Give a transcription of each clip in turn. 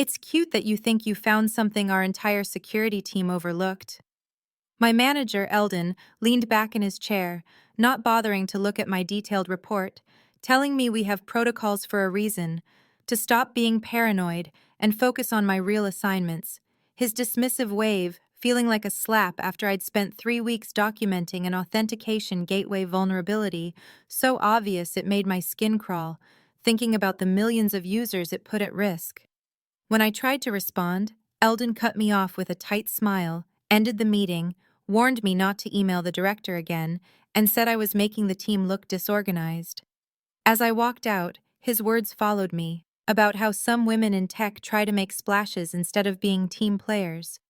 It's cute that you think you found something our entire security team overlooked. My manager, Eldon, leaned back in his chair, not bothering to look at my detailed report, telling me we have protocols for a reason, to stop being paranoid and focus on my real assignments. His dismissive wave, feeling like a slap after I'd spent 3 weeks documenting an authentication gateway vulnerability, so obvious it made my skin crawl, thinking about the millions of users it put at risk. When I tried to respond, Eldon cut me off with a tight smile, ended the meeting, warned me not to email the director again, and said I was making the team look disorganized. As I walked out, his words followed me, about how some women in tech try to make splashes instead of being team players.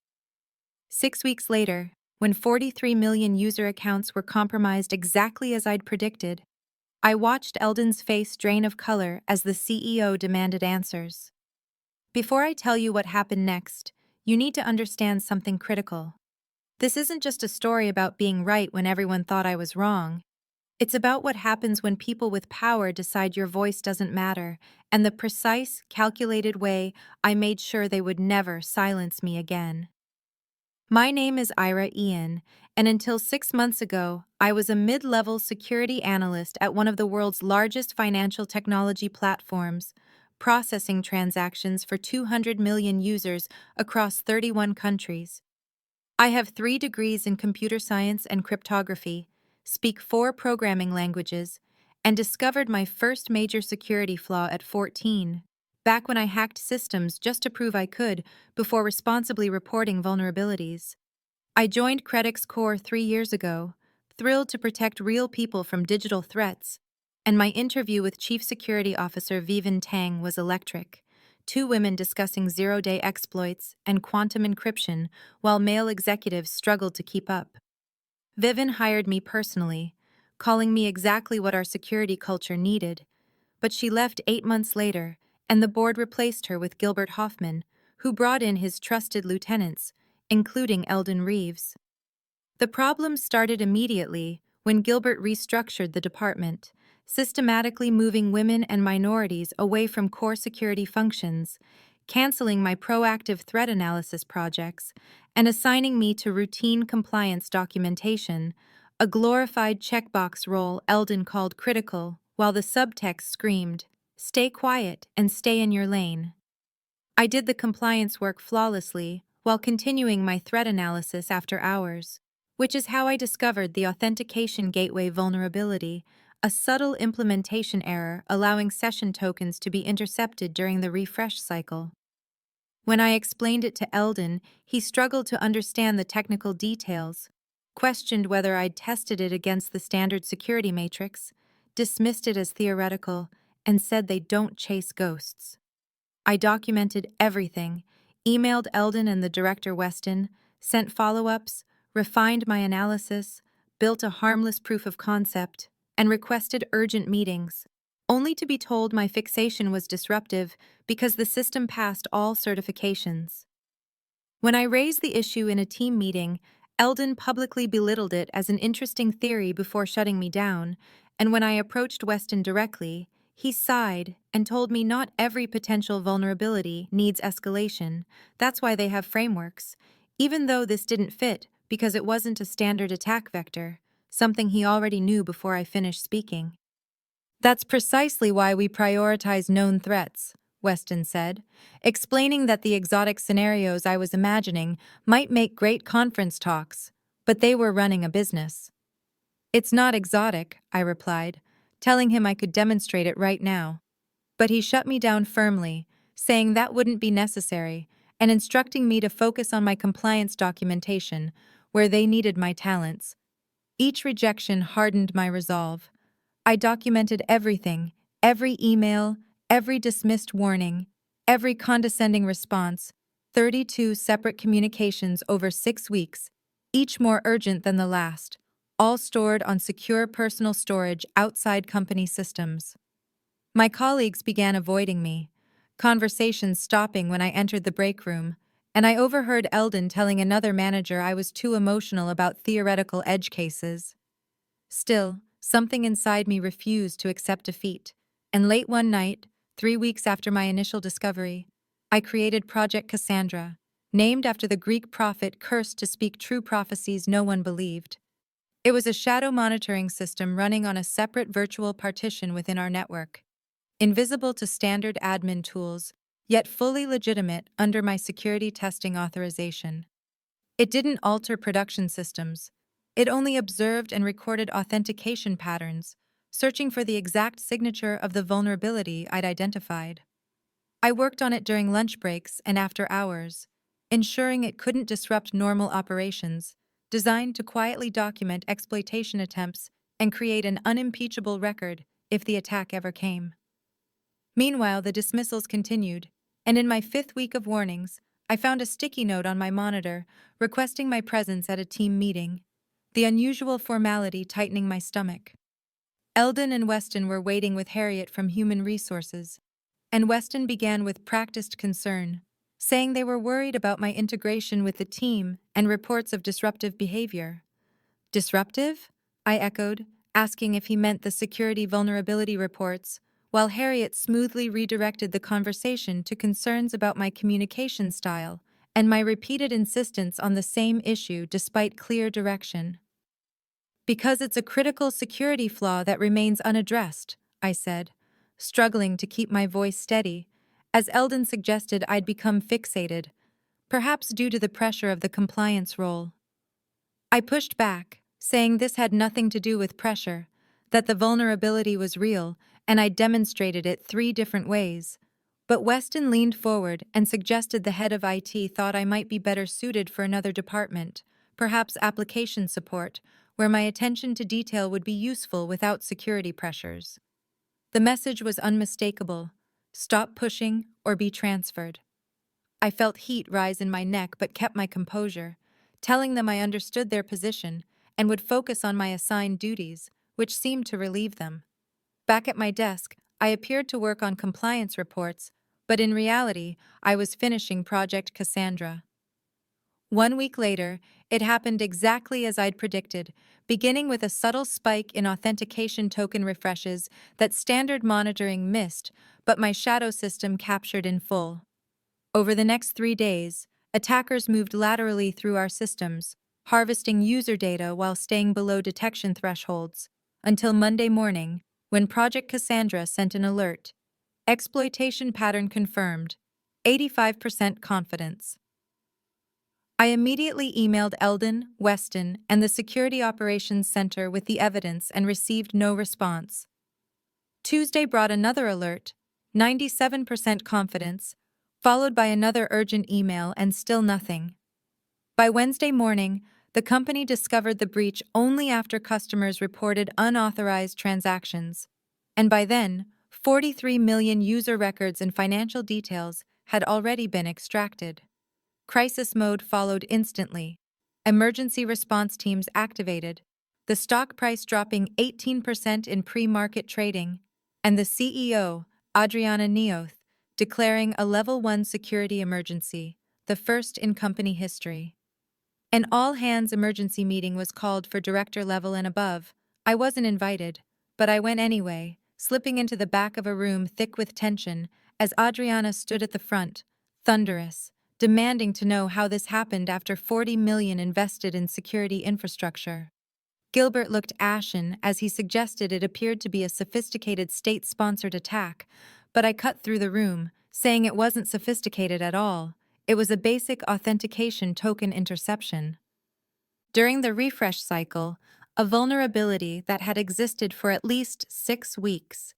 6 weeks later, when 43 million user accounts were compromised exactly as I'd predicted, I watched Eldon's face drain of color as the CEO demanded answers. Before I tell you what happened next, you need to understand something critical. This isn't just a story about being right when everyone thought I was wrong. It's about what happens when people with power decide your voice doesn't matter, and the precise, calculated way I made sure they would never silence me again. My name is Ira Ian, and until 6 months ago, I was a mid-level security analyst at one of the world's largest financial technology platforms, processing transactions for 200 million users across 31 countries. I have 3 degrees in computer science and cryptography, speak 4 programming languages, and discovered my first major security flaw at 14, back when I hacked systems just to prove I could, before responsibly reporting vulnerabilities. I joined Credix Core 3 years ago, thrilled to protect real people from digital threats, and my interview with Chief Security Officer Vivian Tang was electric. 2 women discussing zero-day exploits and quantum encryption while male executives struggled to keep up. Vivian hired me personally, calling me exactly what our security culture needed, but she left 8 months later, and the board replaced her with Gilbert Hoffman, who brought in his trusted lieutenants, including Eldon Reeves. The problem started immediately when Gilbert restructured the department, systematically moving women and minorities away from core security functions, canceling my proactive threat analysis projects, and assigning me to routine compliance documentation, a glorified checkbox role Eldon called critical, while the subtext screamed, "Stay quiet and stay in your lane." I did the compliance work flawlessly, while continuing my threat analysis after hours, which is how I discovered the authentication gateway vulnerability, a subtle implementation error allowing session tokens to be intercepted during the refresh cycle. When I explained it to Eldon, he struggled to understand the technical details, questioned whether I'd tested it against the standard security matrix, dismissed it as theoretical, and said they don't chase ghosts. I documented everything, emailed Eldon and the director Weston, sent follow-ups, refined my analysis, built a harmless proof of concept, and requested urgent meetings, only to be told my fixation was disruptive because the system passed all certifications. When I raised the issue in a team meeting, Eldon publicly belittled it as an interesting theory before shutting me down, and when I approached Weston directly, he sighed and told me not every potential vulnerability needs escalation. That's why they have frameworks, even though this didn't fit because it wasn't a standard attack vector, something he already knew before I finished speaking. "That's precisely why we prioritize known threats," Weston said, explaining that the exotic scenarios I was imagining might make great conference talks, but they were running a business. "It's not exotic," I replied, telling him I could demonstrate it right now. But he shut me down firmly, saying that wouldn't be necessary, and instructing me to focus on my compliance documentation, where they needed my talents. Each rejection hardened my resolve. I documented everything, every email, every dismissed warning, every condescending response, 32 separate communications over 6 weeks, each more urgent than the last, all stored on secure personal storage outside company systems. My colleagues began avoiding me, conversations stopping when I entered the break room, and I overheard Eldon telling another manager I was too emotional about theoretical edge cases. Still, something inside me refused to accept defeat, and late one night, 3 weeks after my initial discovery, I created Project Cassandra, named after the Greek prophet cursed to speak true prophecies no one believed. It was a shadow monitoring system running on a separate virtual partition within our network, invisible to standard admin tools, yet fully legitimate under my security testing authorization. It didn't alter production systems. It only observed and recorded authentication patterns, searching for the exact signature of the vulnerability I'd identified. I worked on it during lunch breaks and after hours, ensuring it couldn't disrupt normal operations, designed to quietly document exploitation attempts and create an unimpeachable record if the attack ever came. Meanwhile, the dismissals continued, and in my fifth week of warnings, I found a sticky note on my monitor requesting my presence at a team meeting, the unusual formality tightening my stomach. Eldon and Weston were waiting with Harriet from Human Resources, and Weston began with practiced concern, saying they were worried about my integration with the team and reports of disruptive behavior. Disruptive? I echoed, asking if he meant the security vulnerability reports, while Harriet smoothly redirected the conversation to concerns about my communication style and my repeated insistence on the same issue despite clear direction. Because it's a critical security flaw that remains unaddressed, I said, struggling to keep my voice steady, as Eldon suggested I'd become fixated, perhaps due to the pressure of the compliance role. I pushed back, saying this had nothing to do with pressure, that the vulnerability was real, and I demonstrated it 3 different ways. But Weston leaned forward and suggested the head of IT thought I might be better suited for another department, perhaps application support, where my attention to detail would be useful without security pressures. The message was unmistakable: stop pushing or be transferred. I felt heat rise in my neck but kept my composure, telling them I understood their position and would focus on my assigned duties, which seemed to relieve them. Back at my desk, I appeared to work on compliance reports, but in reality, I was finishing Project Cassandra. 1 week later, it happened exactly as I'd predicted, beginning with a subtle spike in authentication token refreshes that standard monitoring missed, but my shadow system captured in full. Over the next 3 days, attackers moved laterally through our systems, harvesting user data while staying below detection thresholds, until Monday morning, when Project Cassandra sent an alert. Exploitation pattern confirmed. 85% confidence. I immediately emailed Eldon, Weston, and the Security Operations Center with the evidence and received no response. Tuesday brought another alert, 97% confidence, followed by another urgent email and still nothing. By Wednesday morning, the company discovered the breach only after customers reported unauthorized transactions, and by then, 43 million user records and financial details had already been extracted. Crisis mode followed instantly. Emergency response teams activated, the stock price dropping 18% in pre-market trading, and the CEO, Adriana Neoth, declaring a Level 1 security emergency, the first in company history. An all-hands emergency meeting was called for director level and above. I wasn't invited, but I went anyway, slipping into the back of a room thick with tension as Adriana stood at the front, thunderous, demanding to know how this happened after 40 million invested in security infrastructure. Gilbert looked ashen as he suggested it appeared to be a sophisticated state-sponsored attack, but I cut through the room, saying it wasn't sophisticated at all. It was a basic authentication token interception. During the refresh cycle, a vulnerability that had existed for at least 6 weeks.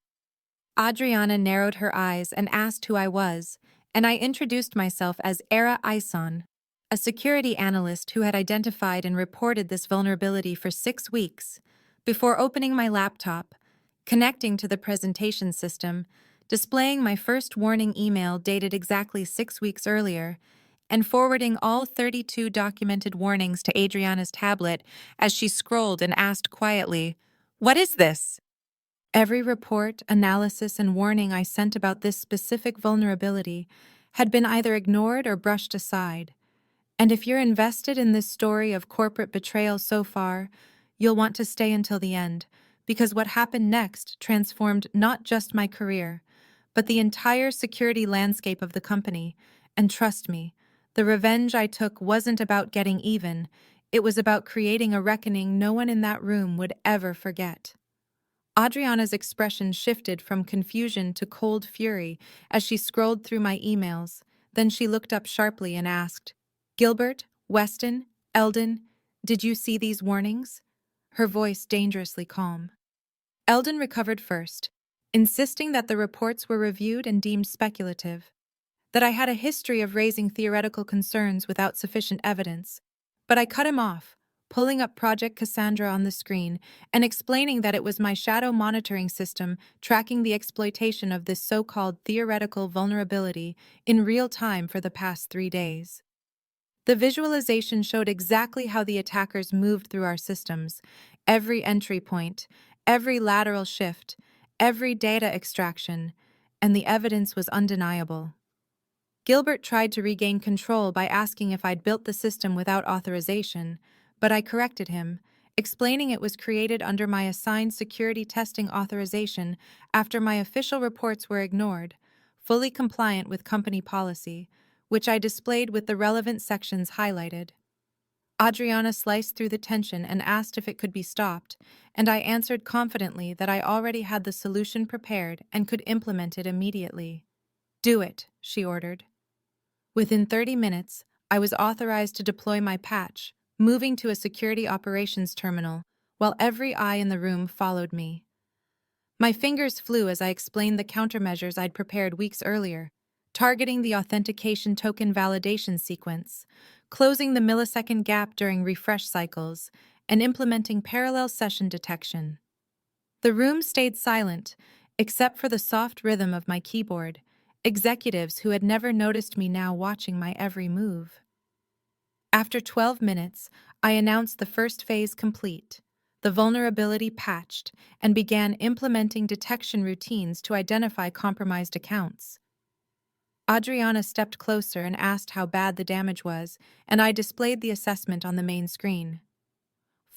Adriana narrowed her eyes and asked who I was, and I introduced myself as Era Ison, a security analyst who had identified and reported this vulnerability for 6 weeks, before opening my laptop, connecting to the presentation system, displaying my first warning email dated exactly 6 weeks earlier, and forwarding all 32 documented warnings to Adriana's tablet as she scrolled and asked quietly, "What is this?" Every report, analysis, and warning I sent about this specific vulnerability had been either ignored or brushed aside. And if you're invested in this story of corporate betrayal so far, you'll want to stay until the end, because what happened next transformed not just my career, but the entire security landscape of the company. And trust me, the revenge I took wasn't about getting even, it was about creating a reckoning no one in that room would ever forget. Adriana's expression shifted from confusion to cold fury as she scrolled through my emails. Then she looked up sharply and asked, "Gilbert, Weston, Eldon, did you see these warnings?" Her voice dangerously calm. Eldon recovered first, insisting that the reports were reviewed and deemed speculative, that I had a history of raising theoretical concerns without sufficient evidence. But I cut him off, pulling up Project Cassandra on the screen and explaining that it was my shadow monitoring system tracking the exploitation of this so-called theoretical vulnerability in real time for the past 3 days. The visualization showed exactly how the attackers moved through our systems, every entry point, every lateral shift, every data extraction, and the evidence was undeniable. Gilbert tried to regain control by asking if I'd built the system without authorization, but I corrected him, explaining it was created under my assigned security testing authorization after my official reports were ignored, fully compliant with company policy, which I displayed with the relevant sections highlighted. Adriana sliced through the tension and asked if it could be stopped, and I answered confidently that I already had the solution prepared and could implement it immediately. "Do it," she ordered. Within 30 minutes, I was authorized to deploy my patch, moving to a security operations terminal, while every eye in the room followed me. My fingers flew as I explained the countermeasures I'd prepared weeks earlier, targeting the authentication token validation sequence, closing the millisecond gap during refresh cycles, and implementing parallel session detection. The room stayed silent, except for the soft rhythm of my keyboard, executives who had never noticed me now watching my every move. After 12 minutes, I announced the first phase complete, the vulnerability patched, and began implementing detection routines to identify compromised accounts. Adriana stepped closer and asked how bad the damage was, and I displayed the assessment on the main screen.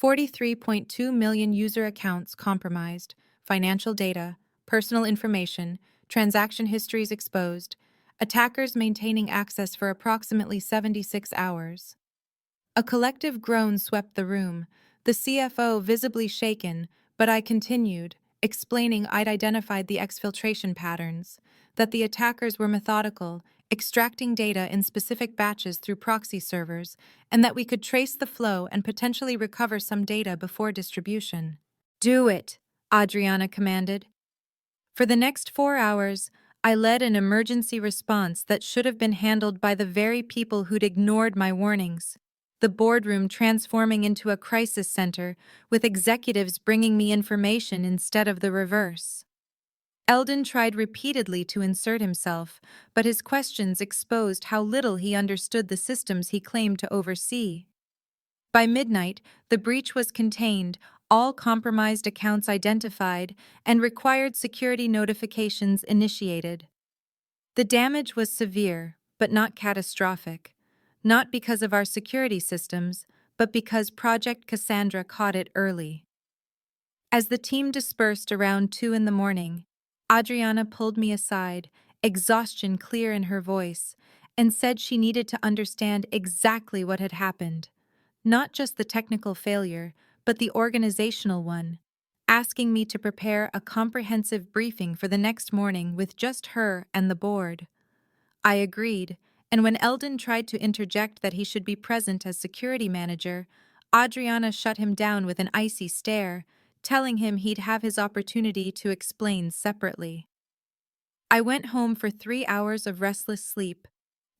43.2 million user accounts compromised, financial data, personal information, transaction histories exposed, attackers maintaining access for approximately 76 hours. A collective groan swept the room, the CFO visibly shaken, but I continued, explaining I'd identified the exfiltration patterns, that the attackers were methodical, extracting data in specific batches through proxy servers, and that we could trace the flow and potentially recover some data before distribution. "Do it," Adriana commanded. For the next 4 hours, I led an emergency response that should have been handled by the very people who'd ignored my warnings. The boardroom transforming into a crisis center, with executives bringing me information instead of the reverse. Eldon tried repeatedly to insert himself, but his questions exposed how little he understood the systems he claimed to oversee. By midnight, the breach was contained, all compromised accounts identified, and required security notifications initiated. The damage was severe, but not catastrophic, not because of our security systems, but because Project Cassandra caught it early. As the team dispersed around 2 in the morning, Adriana pulled me aside, exhaustion clear in her voice, and said she needed to understand exactly what had happened. Not just the technical failure, but the organizational one, asking me to prepare a comprehensive briefing for the next morning with just her and the board. I agreed, and when Eldon tried to interject that he should be present as security manager, Adriana shut him down with an icy stare, telling him he'd have his opportunity to explain separately. I went home for 3 hours of restless sleep,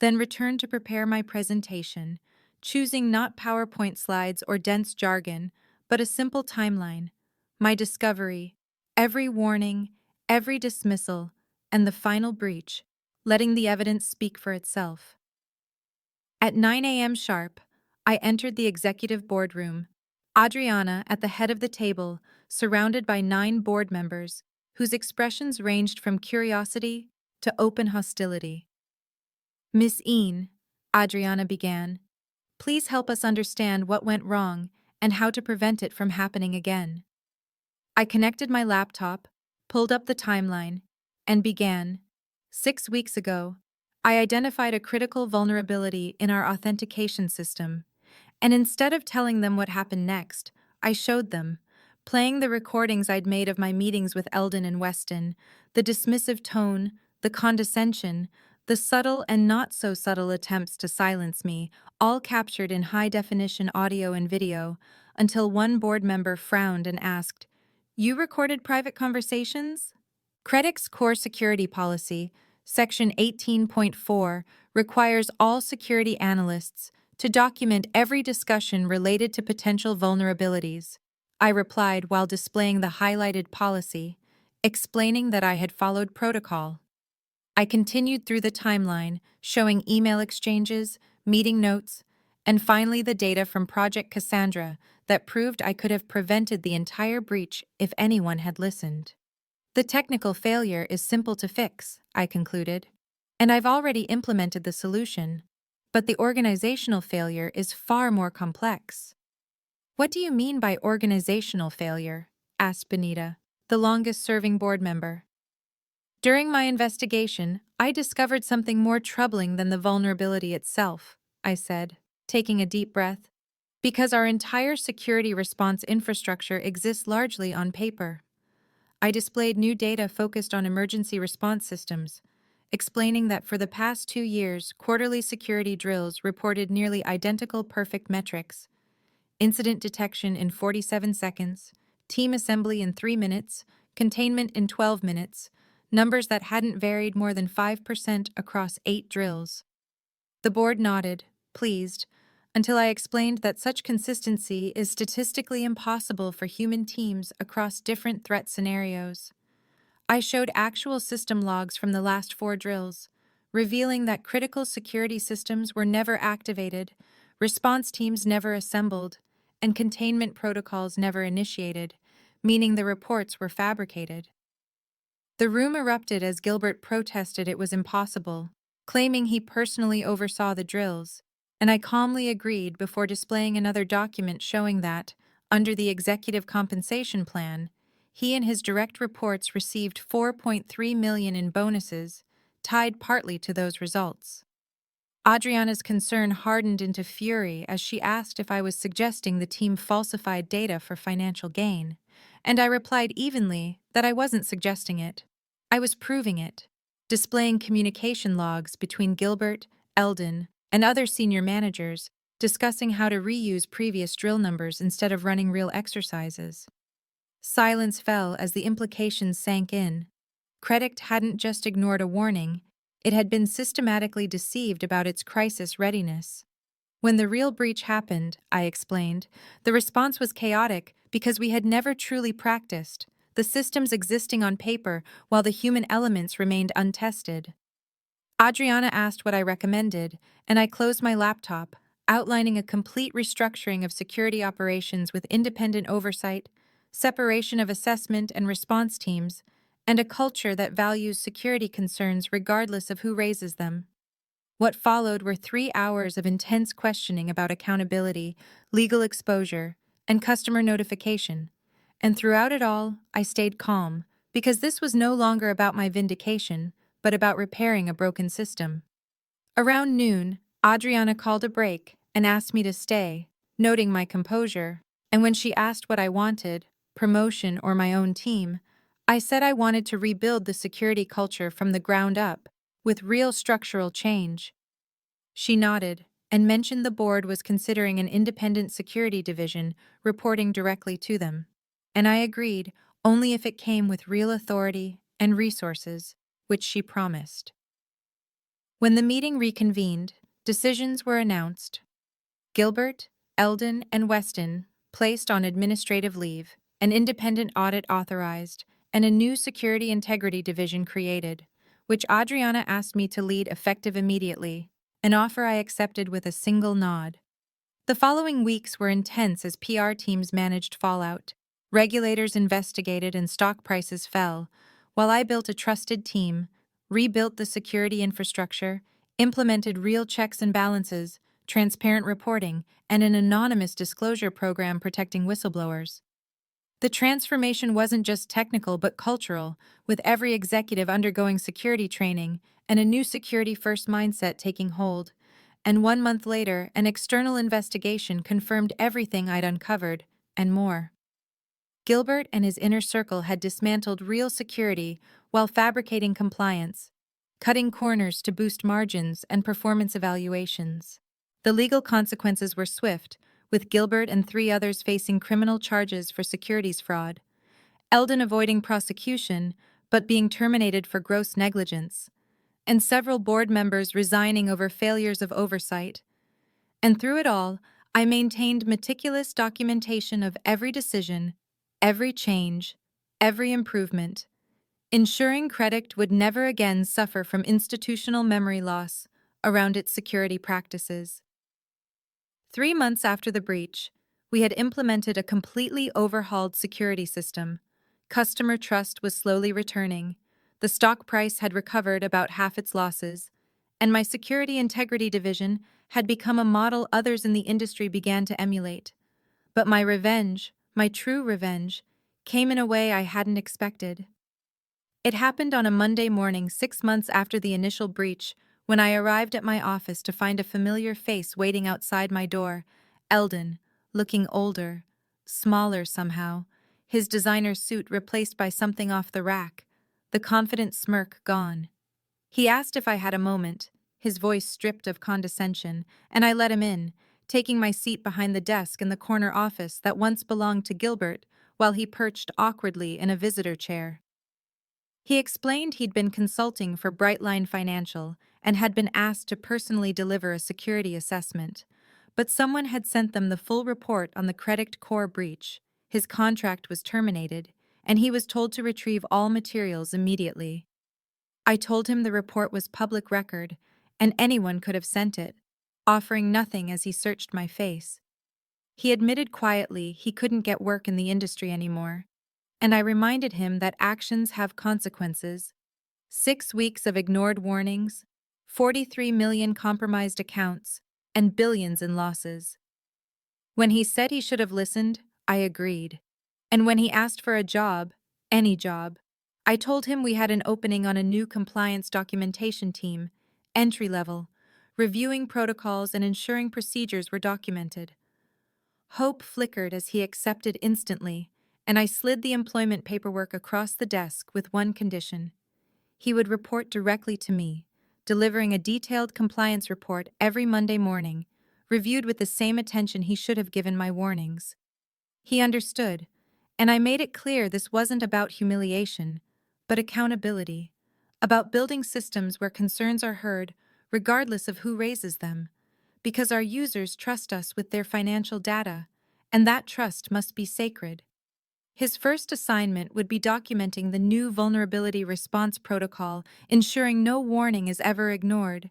then returned to prepare my presentation, choosing not PowerPoint slides or dense jargon, but a simple timeline, my discovery, every warning, every dismissal, and the final breach, letting the evidence speak for itself. At 9 a.m. sharp, I entered the executive boardroom, Adriana at the head of the table, surrounded by 9 board members, whose expressions ranged from curiosity to open hostility. "Miss Ean," Adriana began, "please help us understand what went wrong and how to prevent it from happening again." I connected my laptop, pulled up the timeline, and began, 6 weeks ago, I identified a critical vulnerability in our authentication system, and instead of telling them what happened next, I showed them, playing the recordings I'd made of my meetings with Eldon and Weston, the dismissive tone, the condescension, the subtle and not so subtle attempts to silence me, all captured in high-definition audio and video, until one board member frowned and asked, "You recorded private conversations?" Credic's core security policy, Section 18.4, requires all security analysts to document every discussion related to potential vulnerabilities. I replied while displaying the highlighted policy, explaining that I had followed protocol. I continued through the timeline, showing email exchanges, meeting notes, and finally the data from Project Cassandra that proved I could have prevented the entire breach if anyone had listened. The technical failure is simple to fix, I concluded, and I've already implemented the solution. But the organizational failure is far more complex. What do you mean by organizational failure? Asked Benita, the longest-serving board member. During my investigation, I discovered something more troubling than the vulnerability itself, I said, taking a deep breath, because our entire security response infrastructure exists largely on paper. I displayed new data focused on emergency response systems, explaining that for the past 2 years, quarterly security drills reported nearly identical perfect metrics: incident detection in 47 seconds, team assembly in 3 minutes, containment in 12 minutes, numbers that hadn't varied more than 5% across 8 drills. The board nodded, pleased, until I explained that such consistency is statistically impossible for human teams across different threat scenarios. I showed actual system logs from the last 4 drills, revealing that critical security systems were never activated, response teams never assembled, and containment protocols never initiated, meaning the reports were fabricated. The room erupted as Gilbert protested it was impossible, claiming he personally oversaw the drills, and I calmly agreed before displaying another document showing that, under the executive compensation plan, he and his direct reports received $4.3 million in bonuses, tied partly to those results. Adriana's concern hardened into fury as she asked if I was suggesting the team falsified data for financial gain, and I replied evenly that I wasn't suggesting it. I was proving it, displaying communication logs between Gilbert, Eldon, and other senior managers, discussing how to reuse previous drill numbers instead of running real exercises. Silence fell as the implications sank in. Credict hadn't just ignored a warning, it had been systematically deceived about its crisis readiness. When the real breach happened, I explained, the response was chaotic because we had never truly practiced, the systems existing on paper while the human elements remained untested. Adriana asked what I recommended, and I closed my laptop, outlining a complete restructuring of security operations with independent oversight, separation of assessment and response teams, and a culture that values security concerns regardless of who raises them. What followed were 3 hours of intense questioning about accountability, legal exposure, and customer notification. And throughout it all, I stayed calm, because this was no longer about my vindication, but about repairing a broken system. Around noon, Adriana called a break and asked me to stay, noting my composure, and when she asked what I wanted, promotion or my own team, I said I wanted to rebuild the security culture from the ground up, with real structural change. She nodded and mentioned the board was considering an independent security division reporting directly to them. And I agreed, only if it came with real authority and resources, which she promised. When the meeting reconvened, decisions were announced. Gilbert, Eldon, and Weston placed on administrative leave, an independent audit authorized, and a new security integrity division created, which Adriana asked me to lead effective immediately, an offer I accepted with a single nod. The following weeks were intense as PR teams managed fallout, regulators investigated, and stock prices fell, while I built a trusted team, rebuilt the security infrastructure, implemented real checks and balances, transparent reporting, and an anonymous disclosure program protecting whistleblowers. The transformation wasn't just technical but cultural, with every executive undergoing security training and a new security-first mindset taking hold. And 1 month later, an external investigation confirmed everything I'd uncovered, and more. Gilbert and his inner circle had dismantled real security while fabricating compliance, cutting corners to boost margins and performance evaluations. The legal consequences were swift, with Gilbert and 3 others facing criminal charges for securities fraud, Eldon avoiding prosecution but being terminated for gross negligence, and several board members resigning over failures of oversight. And through it all, I maintained meticulous documentation of every decision, every change, every improvement, ensuring Credit would never again suffer from institutional memory loss around its security practices. 3 months after the breach, we had implemented a completely overhauled security system. Customer trust was slowly returning, the stock price had recovered about half its losses, and my security integrity division had become a model others in the industry began to emulate. But my revenge, my true revenge, came in a way I hadn't expected. It happened on a Monday morning 6 months after the initial breach, when I arrived at my office to find a familiar face waiting outside my door, Eldon, looking older, smaller somehow, his designer suit replaced by something off the rack, the confident smirk gone. He asked if I had a moment, his voice stripped of condescension, and I let him in, taking my seat behind the desk in the corner office that once belonged to Gilbert, while he perched awkwardly in a visitor chair. He explained he'd been consulting for Brightline Financial and had been asked to personally deliver a security assessment, but someone had sent them the full report on the Credit Core breach. His contract was terminated, and he was told to retrieve all materials immediately. I told him the report was public record, and anyone could have sent it, offering nothing as he searched my face. He admitted quietly he couldn't get work in the industry anymore, and I reminded him that actions have consequences. 6 weeks of ignored warnings, 43 million compromised accounts, and billions in losses. When he said he should have listened, I agreed. And when he asked for a job, any job, I told him we had an opening on a new compliance documentation team, entry level, reviewing protocols and ensuring procedures were documented. Hope flickered as he accepted instantly, and I slid the employment paperwork across the desk with one condition. He would report directly to me, delivering a detailed compliance report every Monday morning, reviewed with the same attention he should have given my warnings. He understood, and I made it clear this wasn't about humiliation, but accountability, about building systems where concerns are heard regardless of who raises them, because our users trust us with their financial data, and that trust must be sacred. His first assignment would be documenting the new vulnerability response protocol, ensuring no warning is ever ignored.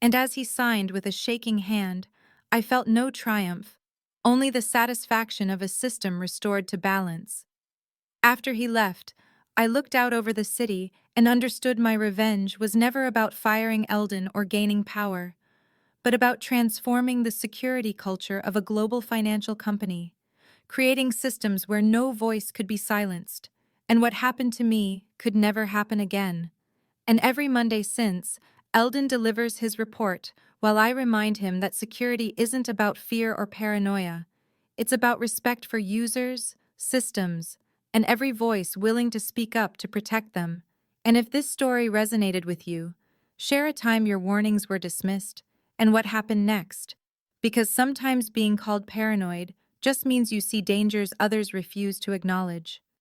And as he signed with a shaking hand, I felt no triumph, only the satisfaction of a system restored to balance. After he left, I looked out over the city and understood my revenge was never about firing Eldon or gaining power, but about transforming the security culture of a global financial company, creating systems where no voice could be silenced, and what happened to me could never happen again. And every Monday since, Eldon delivers his report while I remind him that security isn't about fear or paranoia. It's about respect for users, systems, and every voice willing to speak up to protect them. And if this story resonated with you, share a time your warnings were dismissed and what happened next. Because sometimes being called paranoid just means you see dangers others refuse to acknowledge.